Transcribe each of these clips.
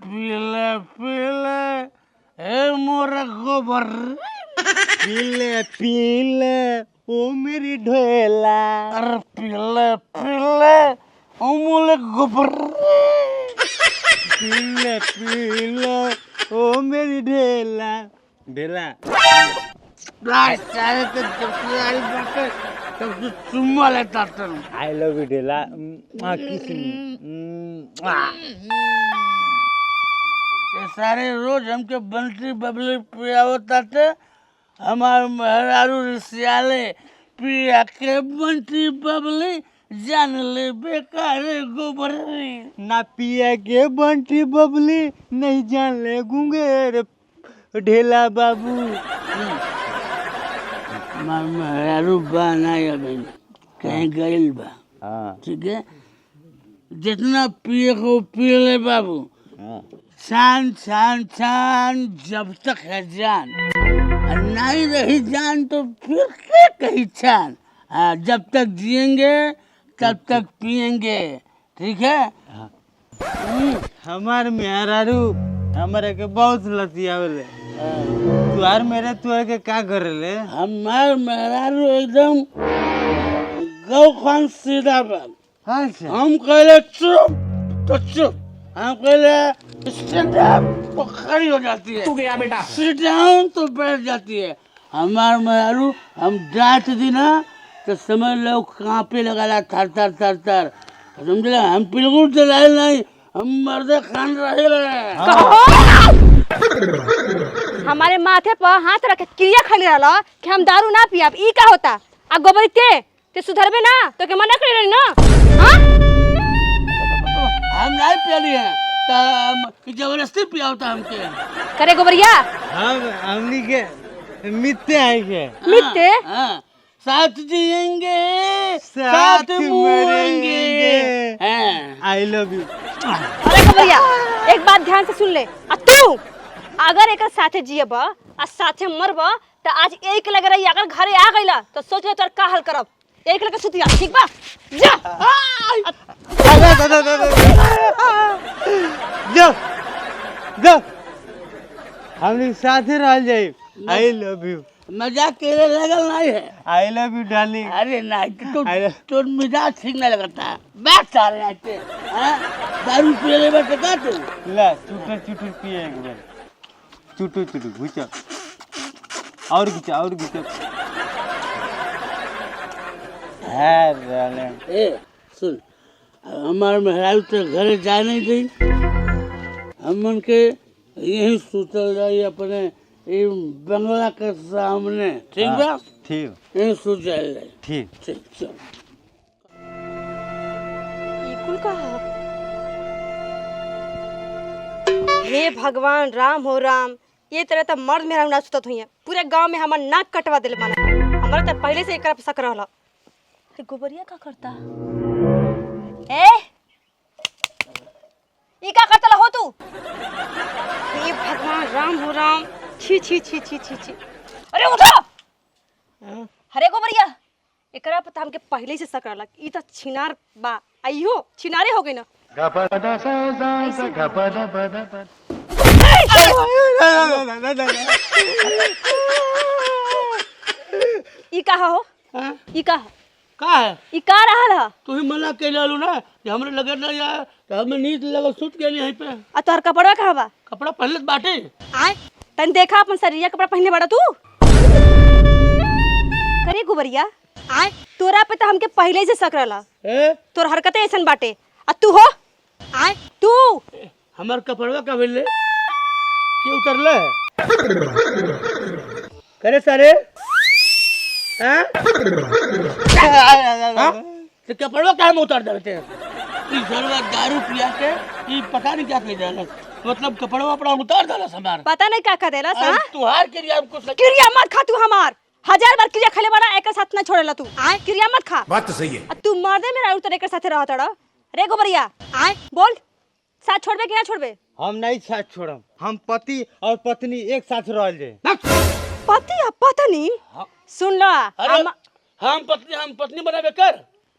पीले पीले ए मोरा गोबर पीले पीले ओ मेरी ढोला। अरे पीले पीले ओ मोले गोबर पीले पीले ओ मेरी ढेला ढेला। सारे तो चुपचाप बैठे तब तो चुम्मा लेता था। आई लव यू ढेला। किस ये सारे रोज हमके बंटी बबली पियावता थे। हमारे मेहरारू रिसियाले पिया के बंटी बबली जान ले बेकार गोबर ना पिया के बंटी बबली नहीं जान ले गूंगे ढेला बाबू। हमारे मेहरारू बनाया बहन कहीं गईल बा। हाँ ठीक है जितना पिए को पिए ले बाबू। हाँ छान छान छान जब तक है जान और नहीं रही जान तो फिर क्या कहीं छान। हाँ जब तक जिएंगे तब तक पिएंगे ठीक है। हमार मेहरारू हमारे के बहुत लतियावले। तुहार मेरे तुहर के क्या करे ले? हमार मेहरारू एकदम गौ खान सीधा बन। अच्छा हम कहले चुप तो चुप हम कहले स्टैंड अप तो खड़ी हो जाती है। तू गया बेटा सिट डाउन तो बैठ जाती है। हमार मेहरारू हम डांट दी ना तो समझ लो कांपे लगा थर थर थर थर समझला। हम बिल्कुल चलाए नहीं हम मर्दे खान रहे। हमारे माथे पर हाथ रख के क्रिया खाली रहला कि हम दारू ना पियाब। ई का होता आ गोबरी ते सुधरबे ना तो के मना करे रही ना। हां हम नहीं पियली है तो जबरदस्ती पियावता हमके। करे गोबरिया हम हमनी के मित्ते आए के मित्ते हाँ साथ जिएंगे साथ मरेंगे। I love you. अरे गोबरिया एक बात ध्यान से सुन ले आ तू अगर एक साथे जियब आ साथे मरब तो आज एक लग रही अगर घरे आ गइला तो सोच ले तोर का हाल करब। एक लगे सुतिया ठीक बा जा जो जो हमनी साथे रह जाए। I love you. मजाक करे लगल नहीं है। I love you darling. अरे नहीं तो मिजाज ठीक नहीं लगता। बैठ सारे आते दारू पिए ले बैठे का तू। ला चुटुर चुटुर पिए एक बार चुटुर चुटुर घुचा और घिचा और घिचा। है डार्लिंग। ए सुन हमारे मेहरारू तो घरे जा नहीं दी। हमन के यही सुतल जाई अपने बंगला के सामने ठीक बा। ठीक यही सुत जाए ठीक। ठीक चल। कुल का हे भगवान राम हो राम ये तरह तो मर्द मेरा ना सुतत हुई है। पूरे गांव में हमार नाक कटवा दिल माना। हमारा तो पहले से एक शक रहला। गोबरिया का करता ए ई का करता हो तू। हे भगवान राम हो राम छी छी छी छी छी छी। अरे उठो हरे गोबरिया एकरा पता हमके पहले से शक रहला। ई तो छिनार बा आइयो छिनारे हो गई ना। ई का हो ई का है ई का रहल ह। तू ही मना के लालू ना कि हमरे लगे ना यार तो हमें नींद लगल सुत गेली यहीं पे। आ तोहर कपड़वा कहाँ बा। कपड़ा पहले बाटे आय तन देखा अपन सरिया कपड़ा पहनले बड़ा तू। करे गोबरिया आय तोरा पे तो हमके पहले से शक रहला। तोर हरकतें ऐसन बाटे आ तू हो आय तू हमार कपड़वा का भेले के उतरले करे सारे हैं तो कपड़वा काहे में उतार देते हैं। ई सरवा दारू पिया के ई पता नहीं क्या कह देला मतलब कपड़वा अपना उतार देला हमार। पता नहीं का देला सा तुहार क्रिया हमको क्रिया मत खा तू हमार 1000 बार क्रिया खले बड़ा एक साथ ना छोड़ेला तू आय क्रिया मत खा। बात तो सही है। तू मर्दे में रहू तो एक साथे रहत रे गोबरिया आय बोल साथ छोड़बे कि ना छोड़बे। हम नहीं साथ छोड़म। हम पति और पत्नी एक साथ रह जाए। पति और पत्नी सुन लो हम पत्नी बनाबे कर।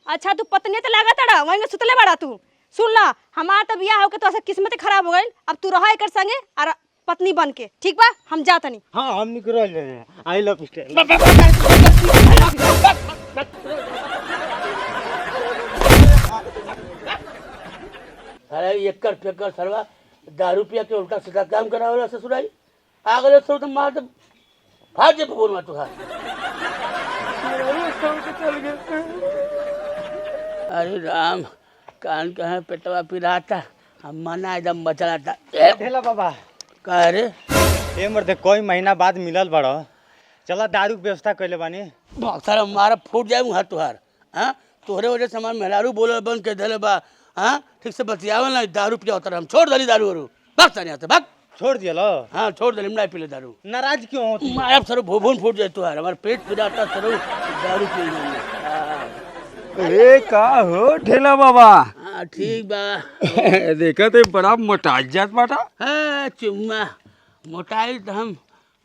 अच्छा तू पत्नी तो लागत रा वहीं में सुतले बड़ा तू सुन ला, हमार तो बियाह होके तो ऐसा किस्मत खराब हो गई। अब तू रहा एकर संगे और पत्नी बन के, ठीक बा? हम जात नहीं। हाँ हम निकल रहे हैं। I love style. अरे एकर फेकर सरवा दारू पिया के उल्टा सीधा काम करा वाला ससुराई आगले सो तो मार दे भाग जे बोल मत तुहार। अरे राम कान कहे पेटवा पिराता हम मना एकदम बचलाता। ढेला बाबा कह रे ए मर्दे कोई महीना बाद मिलल बड़ो, चला दारू के व्यवस्था कैले बानी। सारा मारा फूट जाए हाथ तुहार। हाँ तोहरे वजह से हमार मेहरारू बोले बंद के दिले बा। हाँ ठीक से बतियावल ना, दारू पिया होता हम छोड़ दली दारू वारू भाग सारे यहाँ से भाग। छोड़ दिया लो। हाँ छोड़ दली नहीं पीले दारू। नाराज क्यों हो तुम? अब सर भूभून फूट जाए तुहार, हमारे पेट पिराता सर दारू पी ए का हो ढेला बाबा? हाँ ठीक बा। देखा तो बड़ा मोटा जात बाटा। हाँ चुम्मा मोटाइल तो हम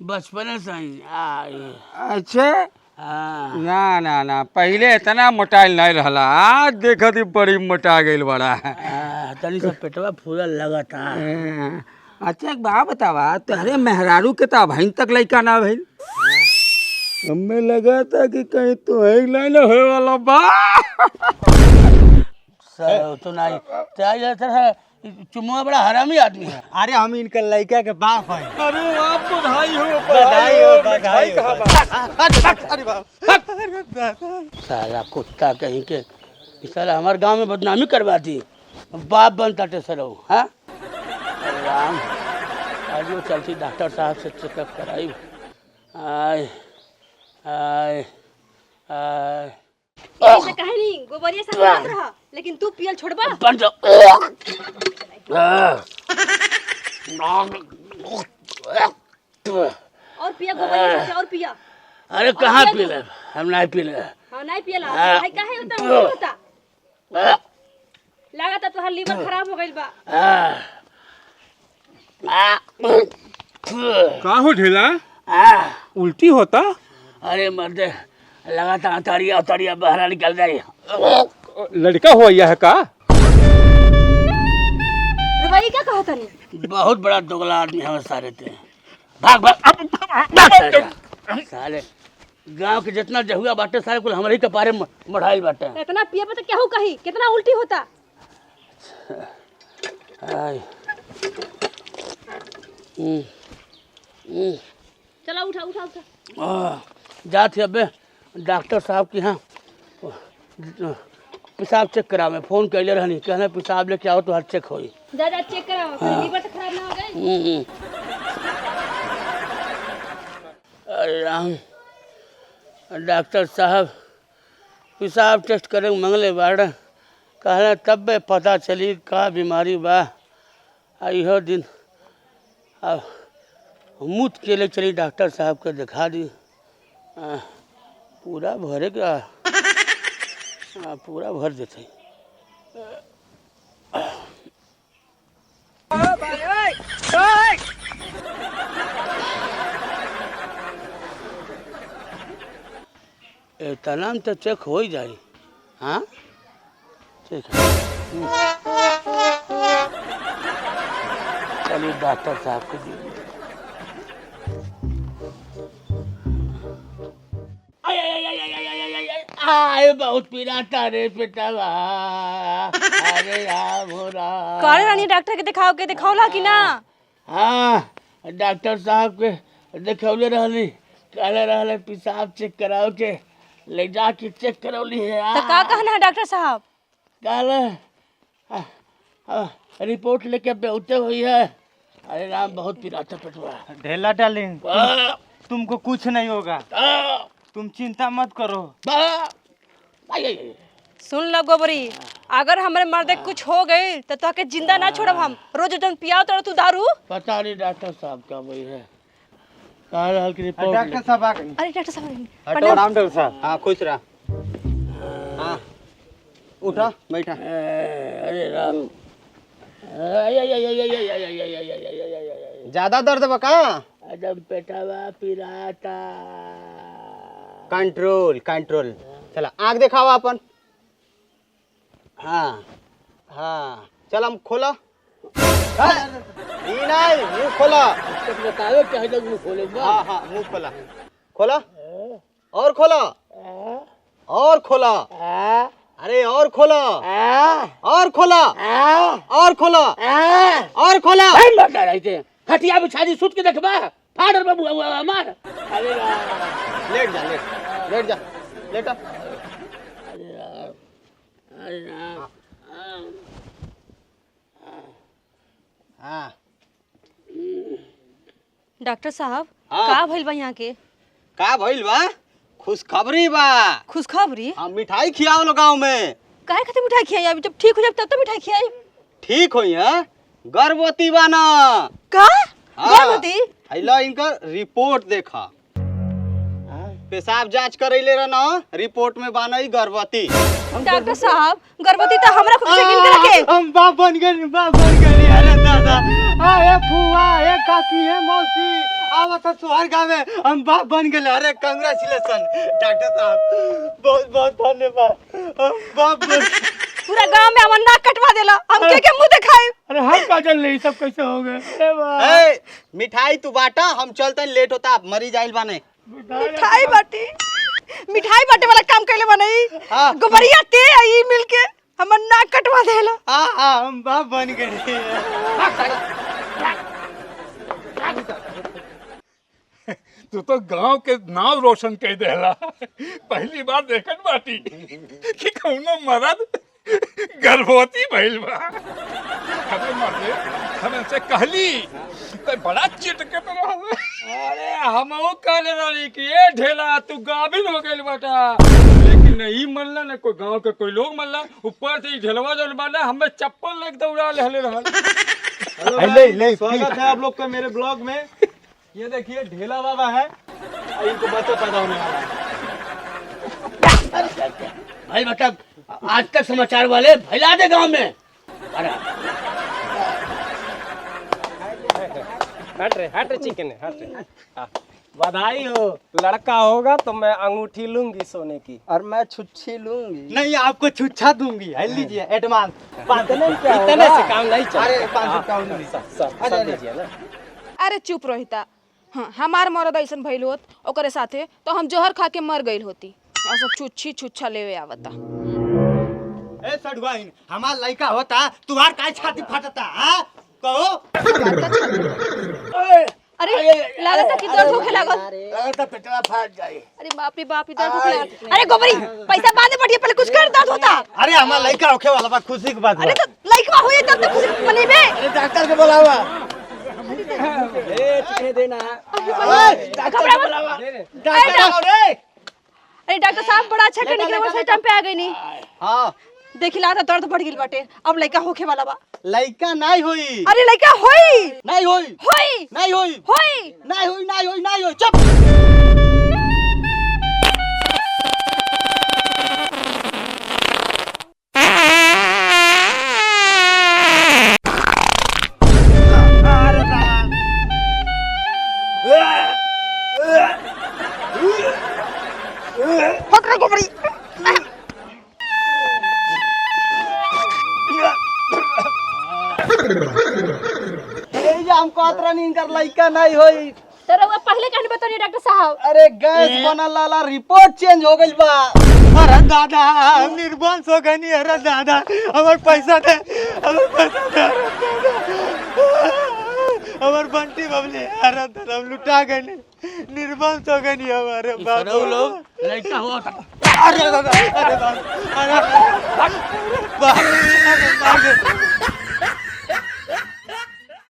बचपन से ही आए। अच्छा हाँ ना ना ना पहले इतना मोटाइल नहीं रहला, आज देखा तो बड़ी मोटा गई बड़ा। तनी सा पेटवा फूला लगा था। अच्छा एक बात बतावा, तुम्हारे मेहरारू के तो अभी तक लड़का ना भइल? हमें लगा था कि कहीं तो है ना होए वाला बा। सर तो नहीं चाहिए सर, चुम्मा बड़ा हरामी आदमी है। अरे हम इनका लड़का के बाप हैं। अरे आप बधाई हो बधाई हो बधाई हो। अरे बाप साला कुत्ता कहीं के साला हमारे गांव में बदनामी करवा दी, बाप बनता टे सर। हाँ राम आज वो चलती डॉक्टर साहब से चेकअप कराई। आय आय आय ऐसे कहे नहीं, गोबरिया संग मत रहा, लेकिन तू पियल छोड़बा? बन जाओ। और पिया गोबरिया से और पिया। अरे कहाँ पी ले, हम नहीं पी ले। हां नहीं पियला भाई, काहे होता नहीं होता? लागत है तोहर लीवर खराब हो गइल बा। का हो ढेला? उल्टी होता? अरे मर्दे लगातार अतारिया अतारिया बाहर निकल जाए। लड़का हुआ यह का? रुबाई क्या कहा तनी? बहुत बड़ा दोगला आदमी हमें सारे थे। भाग भाग भाग साले गांव के जितना जहुआ बाटे सारे कुल हमारे ही कपारे मढ़ाइल बाटे। इतना पिए पे तो क्या हो कही, कितना उल्टी होता। आय चला उठा उठा उठा। जा थे अबे डॉक्टर साहब के यहाँ पेशाब चेक करा। मैं फोन कैले रहनी, कहना पेशाब लेके आओ तो हर चेक होई। जा जा चेक कराओ, कहीं लीवर तो खराब ना हो गए। अरे राम डॉक्टर साहब पेशाब टेस्ट करे मंगले बाड़, कहना तब बे पता चली का बीमारी बा। इहो दिन अब मुँह के ले चली डॉक्टर साहब के दिखा दी। पूरा भरे का पूरा भर देते। इतना तो चेक हो ही जाए। हाँ ठीक है चलिए डॉक्टर साहब को दीजिए। आए बहुत पिराता रे पेटवा। अरे राम हो राम। काले रानी डॉक्टर के दिखाओला कि ना? हाँ डॉक्टर साहब के देखौले रहली, कहले रहले पेशाब चेक कराओ के ले जाके चेक करौली है। तो का कहना है डॉक्टर साहब? कहले रिपोर्ट लेके बेउते हुई है। अरे राम बहुत पिराता पेटवा। ढेला डार्लिंग तुमको कुछ नहीं होगा, तुम चिंता मत करो। सुन लो गोबरी, अगर हमारे मर्दे कुछ हो गई तो तोके जिंदा ना छोड़ब हम। रोज जन पियाओ तो तू दारू। पता नहीं डॉक्टर साहब का वही है। कह रहा कि रिपोर्ट डॉक्टर साहब आ गए। अरे डॉक्टर साहब प्रणाम डॉक्टर साहब। हाँ खुश रहा। हाँ उठा बैठा। अरे राम ज्यादा दर्द बा का? एकदम पेटवा पिराता। Control control. चला आँख दिखावा अपन। हाँ हाँ चल हम खोला। हाँ, ई नहीं मुंह खोला। तो बताओ क्या जब मुंह खोलेगा। हाँ हाँ मुंह खोला। खोला और खोला और खोला। अरे और खोला और खोला और खोला और खोला। भाई मत रहे थे खटिया बिछा दी सुत के देखबा फाड़र बाबू मार। अरे लेट जा लेट जा लेटा। हाँ डॉक्टर साहब हाँ। का भइल बा यहाँ के? का भइल बा? खुशखबरी बा। खुशखबरी? हम मिठाई खियाओ लो गाँव में। काहे खातिर मिठाई खियाई? अभी जब ठीक हो जाब तब तो मिठाई खियाई। ठीक होई है गर्भवती बा ना। का? हाँ। गर्भवती? हैला इनकर रिपोर्ट देखा। पेशाब जांच करैले रह ना रिपोर्ट में बानई गर्भवती। डॉक्टर साहब गर्भवती तो हमरा खुद से गिन के रखे। हम बाप बन गए बाप बन गए। अरे दादा ए फुआ ए काकी ए मौसी आवा तो तोहर गाँव में हम बाप बन गए। अरे कांग्रेचुलेशन डॉक्टर साहब बहुत बहुत धन्यवाद। हम बाप बन। पूरा गांव में हमर नाक कटवा देला। हम के मुंह दिखाई? अरे हम काजल नहीं सब कैसे हो गए। ए मिठाई तू बाटा हम चलते लेट होता मरी जाइल बाने। मिठाई बाटे वाला काम कैले बनई। हाँ। गोबरिया ते आई मिलके हमर नाक कटवा देला। हाँ हम बाप बन गए। तू तो गांव के नाम रोशन कर देला। पहली बार देखत बाटी कि कौनो मर्द गर्भवती भइल बा। अरे मर्दे हम से कहली कोई बड़ा चिटके तो रहा। अरे हमहू कहले रही कि ए ढेला तू गाभिन हो गइल बाटा, लेकिन नहीं मनला ना कोई गांव के कोई लोग मनला। ऊपर से ढेलवा जौन बाना हमें चप्पल लेके दौड़ा लेले रहल। ले स्वागत है आप लोग का मेरे ब्लॉग में। ये देखिए ढेला बाबा है इनको बच्चा पैदा होने वाला है। भाई मतलब आज तक समाचार वाले फैला दे गांव में। अरे हट रे चिकन हट रे। बधाई हो। लड़का होगा तो मैं अंगूठी लूंगी सोने की। और मैं छुच्छी लूंगी। नहीं आपको छुच्छा दूंगी। है लीजिए एडवांस। इतने से काम नहीं अरे चलेगा। 500 सब दीजिए ना। अरे चुप रहिता। हाँ, हमार मरद ऐसन भइल होत ओकरे साथे तो हम जहर खा के मर गइल होती। और सब छुच्छी छुच्छा लेवे आवता। ए सडवाइन हमार लड़का होता तुम्हार काय छाती फटता। हां कहो। अरे लागत कि दर्द होखे लागल। लगता पेटवा फाट जाए। अरे बाप रे बाप दर्द होखे लागल। अरे गोबरी पैसा बांधे पड़िए पहले कुछ कर दर्द होता। अरे हमार लड़का होखे वाला बा खुशी की बात। अरे तो लइकवा होई तब तो खुशी मनेबे। अरे डॉक्टर के बुलावा। ए चिकने देना। डॉक्टर बुलावा। डॉक्टर आओ रे। अरे डॉक्टर साहब बड़ा अच्छा करने के लिए सही टाइम पे आ गई नी। हां देखिला तो दर्द बढ़ गेल बाटे। अब लइका होखे वाला बा। लड़का नहीं होई। अरे लइका होई नहीं होई। होई नहीं होई। होई। नहीं होई नहीं होई नहीं होई। चुप। पकड़ गोबरी। हम कहत नहीं इनकर लड़का नहीं होई। तेरा वो पहले कहने बताइए डॉक्टर साहब। अरे गैस बनल लाला रिपोर्ट चेंज हो गइल बा। अरे दादा हम निर्वंश हो गनी। अरे दादा हमर पैसा दे हमर पैसा दे। हमर बंटी बबली अरे दादा हम लुटा गए निर्वंश हो गनी हमारे बाप लोग लड़का हुआ था। अरे दादा अरे बाप अरे बाप